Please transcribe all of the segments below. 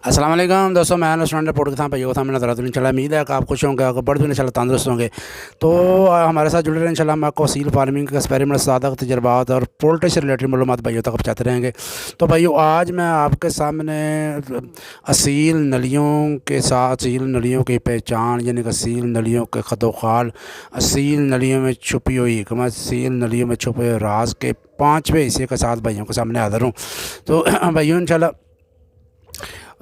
अस्सलाम वालेकुम दोस्तों, मैं रेस्टोरेंट रिपोर्ट के साथ भाइयों सामने नजर आते हैं। इंशाल्लाह उम्मीद है कि आप खुश होंगे, आपको बड़े दिन इंशाल्लाह तंदुरुस्त होंगे। तो हमारे साथ जुड़े रहें। इंशाल्लाह हम आपको सील फार्मिंग के एक्सपेरिमेंट, सादा तजर्बात और पोल्ट्री से रिलेटेड मालूमात भाइयों तक पहुँचाते रहेंगे। तो भाइयों, आज मैं आपके सामने असील नलियों के साथ असील नलियों की पहचान, यानी कि असील नलियों के खतोखाल, असील नलियों में छुपी हुई हिकमत, असील नलियों में छुपे हुए राज के 5वें हिस्से के साथ भाइयों के सामने हाज़िर हूँ। तो भाइयों, इंशाल्लाह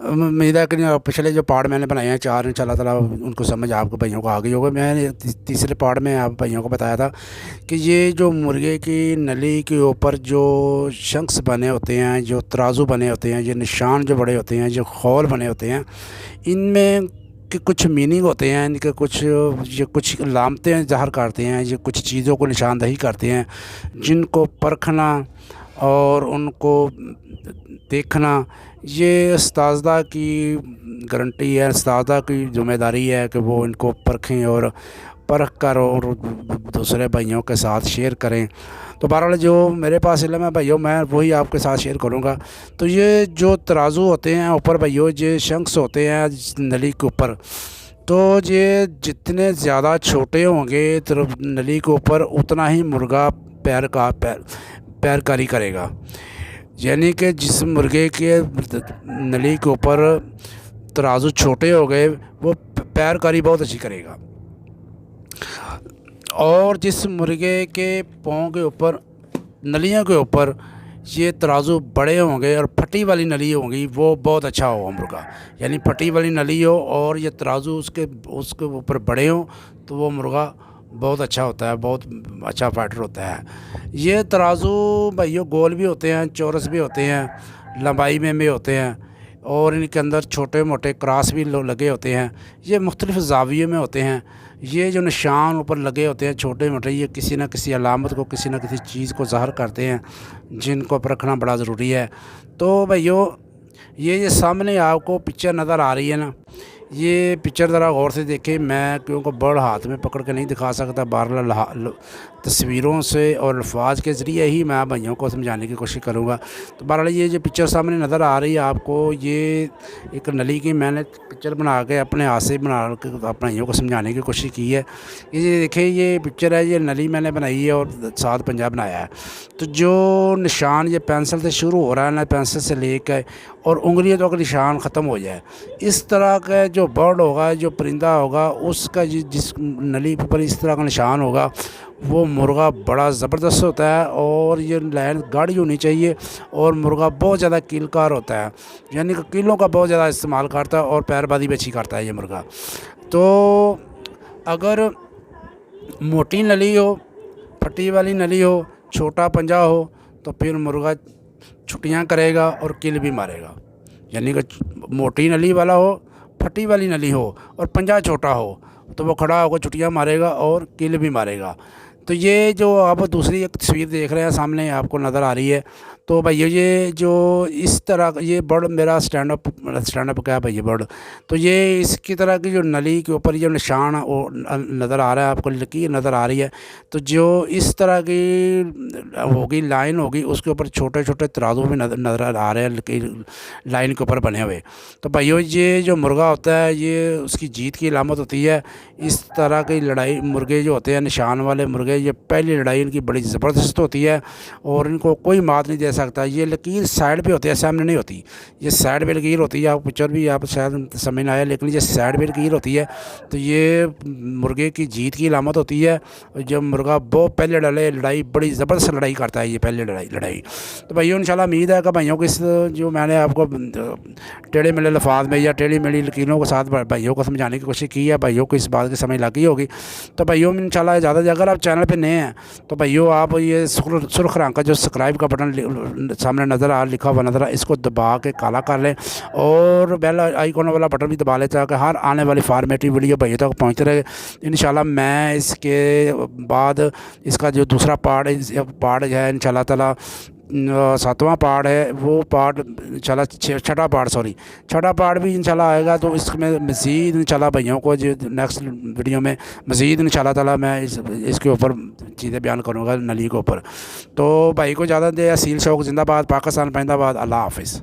उम्मीद है कि पिछले जो पार्ट मैंने बनाए हैं 4, इंशाल्लाह ताला उनको समझ आपको भाइयों को आ गई होगी। मैंने तीसरे पार्ट में आप भाइयों को बताया था कि ये जो मुर्गे की नली के ऊपर जो शंक्स बने होते हैं, जो तराजू बने होते हैं, ये निशान जो बड़े होते हैं, जो खौल बने होते हैं, इनमें कि कुछ मीनिंग होते हैं, इनके कुछ लामतें ज़ाहिर करते हैं, ये कुछ चीज़ों को निशानदही करते हैं, जिनको परखना और उनको देखना ये उस्तादा की गारंटी है, उस्तादा की ज़िम्मेदारी है कि वो इनको परखें और परख कर और दूसरे भाइयों के साथ शेयर करें। तो बहरहाल जो मेरे पास इल्म है भाइयों, मैं वही आपके साथ शेयर करूँगा। तो ये जो तराजू होते हैं ऊपर भाइयों, ये शंक्स होते हैं नली के ऊपर, तो ये जितने ज़्यादा छोटे होंगे तो नली के ऊपर उतना ही मुर्गा पैरकारी करेगा। यानी कि जिस मुर्गे के नली के ऊपर तराजू छोटे हो गए, वो पैरकारी बहुत अच्छी करेगा। और जिस मुर्गे के पाँव के ऊपर, नलियों के ऊपर ये तराजू बड़े होंगे और फटी वाली नली होंगी, वो बहुत अच्छा होगा मुर्गा। यानी फटी वाली नली हो और ये तराजू उसके ऊपर बड़े हों, तो वो मुर्गा बहुत अच्छा होता है, बहुत अच्छा फाइटर होता है। ये तराजू भाइयों गोल भी होते हैं, चौरस भी होते हैं, लंबाई में भी होते हैं, और इनके अंदर छोटे मोटे क्रॉस भी लगे होते हैं। ये मुख्तलिफ़ ज़ाविये में होते हैं। ये जो निशान ऊपर लगे होते हैं छोटे मोटे, ये किसी न किसी अलामत को, किसी न किसी चीज़ को ज़ाहिर करते हैं, जिनको परखना बड़ा ज़रूरी है। तो भाइयों, ये सामने आपको पिक्चर नज़र आ रही है ना, ये पिक्चर ज़रा गौर से देखें। मैं क्योंकि बर्ड हाथ में पकड़ के नहीं दिखा सकता, बहरहाल तस्वीरों से और अल्फाज के ज़रिए ही मैं भाइयों को समझाने की कोशिश करूँगा। तो बहरहाल ये जो पिक्चर सामने नज़र आ रही है आपको, ये एक नली की मैंने पिक्चर बना के अपने हाथ से बना के अपने भाइयों को समझाने की कोशिश की है। ये देखिए, ये पिक्चर है, ये नली मैंने बनाई है और 7 पंजा बनाया है। तो जो निशान ये पेंसिल से शुरू हो रहा है ना, पेंसिल से लेकर और उंगलियों तक निशान ख़त्म हो जाए, इस तरह का जो बर्ड होगा, जो परिंदा होगा, उसका जिस नली पर इस तरह का निशान होगा, वो मुर्गा बड़ा ज़बरदस्त होता है। और ये लाइन गाढ़ी होनी चाहिए, और मुर्गा बहुत ज़्यादा कीलकार होता है, यानी कि कीलों का बहुत ज़्यादा इस्तेमाल करता है और पैरबाजी भी अच्छी करता है ये मुर्गा। तो अगर मोटी नली हो, फटी वाली नली हो, छोटा पंजा हो, तो फिर मुर्गा छुट्टियाँ करेगा और किल भी मारेगा। यानी कि मोटी नली वाला हो, फटी वाली नली हो और पंजा छोटा हो, तो वो खड़ा होकर छुट्टियाँ मारेगा और किल भी मारेगा। तो ये जो आप दूसरी एक तस्वीर देख रहे हैं सामने आपको नज़र आ रही है, तो भैया ये जो इस तरह ये बर्ड मेरा स्टैंड अप क्या है भैया बर्ड, तो ये इसकी तरह की जो नली के ऊपर जो निशान वो नज़र आ रहा है आपको, लकीर नज़र आ रही है। तो जो इस तरह की होगी लाइन होगी, उसके ऊपर छोटे छोटे तराजू भी नज़र आ रहे हैं लकीर लाइन के ऊपर बने हुए। तो भाइयों, ये जो मुर्गा होता है, ये उसकी जीत की अलामत होती है। इस तरह की लड़ाई मुर्गे जो होते हैं, निशान वाले मुर्गे, ये पहली लड़ाई इनकी बड़ी ज़बरदस्त होती है और इनको कोई मात नहीं दे सकता। ये लकीर साइड पे होती है, सामने नहीं होती। ये साइड पे लकीर होती है, आप पिक्चर भी आप शायद समझ ना आया, लेकिन ये साइड पे लकीर होती है। तो ये मुर्गे की जीत की अलामत होती है। जब मुर्गा बहुत पहले लड़ाई बड़ी ज़बरदस्त लड़ाई करता है, ये पहले लड़ाई। तो भाइयों, इंशाल्लाह उम्मीद है कि भाइयों को इस जो मैंने आपको टेढ़े मेढ़े लफाज में या टेढ़ी मेढ़ी लकीरों के साथ भाइयों को समझाने की कोशिश की है, भाइयों को इस बात की समझ लगी होगी। तो भाइयों, इंशाल्लाह ज़्यादा अगर आप चैनल पे नए हैं तो भाइयों, आप ये सुर्ख रंग का जो सब्सक्राइब का बटन सामने लिखा हुआ नज़र आ, इसको दबा के काला कर लें और बेल आइकॉन वाला बटन भी दबा लें, ताकि हर आने वाली फॉर्मेटिव वीडियो भाइयों तक पहुँचते रहे। इंशाल्लाह मैं इसके बाद इसका जो दूसरा पार्ट है इंशाल्लाह ताला 7वां पार्ट है, वो पार्ट इंशाल्लाह छठा पार्ट भी इंशाल्लाह आएगा। तो इसमें मज़ीद इंशाल्लाह भाइयों को जो नेक्स्ट वीडियो में मज़ीद इंशाल्लाह ताला मैं इसके ऊपर चीज़ें बयान करूँगा नली के ऊपर। तो भाई को ज़्यादा दे, असील शौक जिंदाबाद, पाकिस्तान जिंदाबाद, अल्लाह हाफ़िज़।